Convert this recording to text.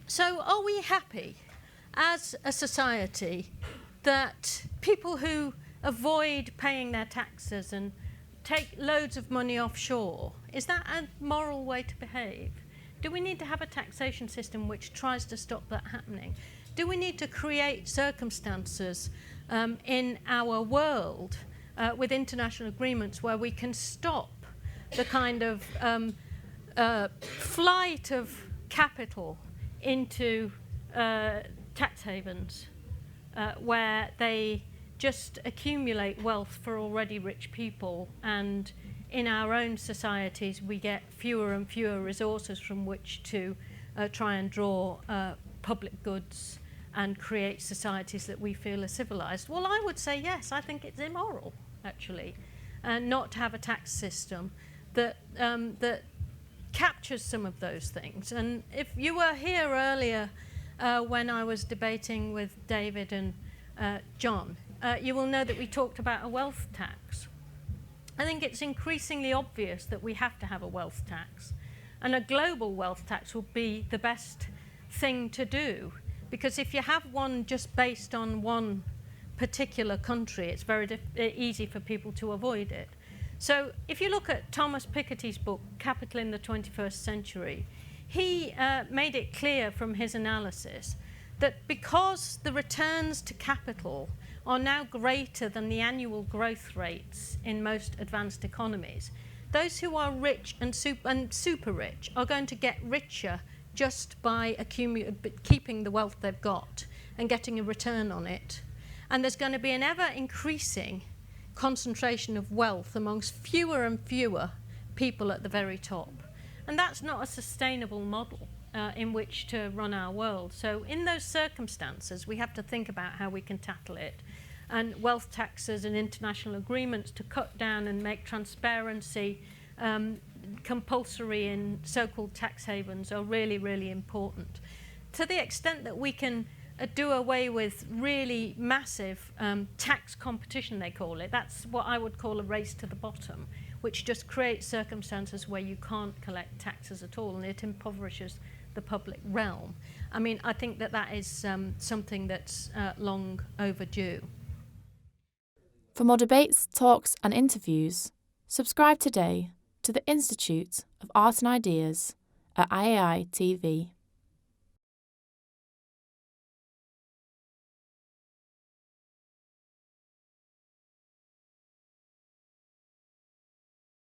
So are we happy as a society that people who avoid paying their taxes and take loads of money offshore, is that a moral way to behave? Do we need to have a taxation system which tries to stop that happening? Do we need to create circumstances in our world with international agreements where we can stop the kind of flight of capital into tax havens where they just accumulate wealth for already rich people, and in our own societies we get fewer and fewer resources from which to try and draw public goods and create societies that we feel are civilized? Well, I would say yes, I think it's immoral, actually, not to have a tax system that captures some of those things. And if you were here earlier when I was debating with David and John, you will know that we talked about a wealth tax. I think it's increasingly obvious that we have to have a wealth tax, and a global wealth tax will be the best thing to do, because if you have one just based on one particular country, it's very easy for people to avoid it. So if you look at Thomas Piketty's book, Capital in the 21st Century, he made it clear from his analysis that because the returns to capital are now greater than the annual growth rates in most advanced economies, those who are rich and super rich are going to get richer just by keeping the wealth they've got and getting a return on it. And there's going to be an ever-increasing concentration of wealth amongst fewer and fewer people at the very top. And that's not a sustainable model in which to run our world. So in those circumstances, we have to think about how we can tackle it. And wealth taxes and international agreements to cut down and make transparency compulsory in so-called tax havens are really, really important. To the extent that we can do away with really massive tax competition, they call it, that's what I would call a race to the bottom, which just creates circumstances where you can't collect taxes at all, and it impoverishes the public realm. I mean, I think that that is something that's long overdue. For more debates, talks and interviews, subscribe today to the Institute of Art and Ideas at IAI TV.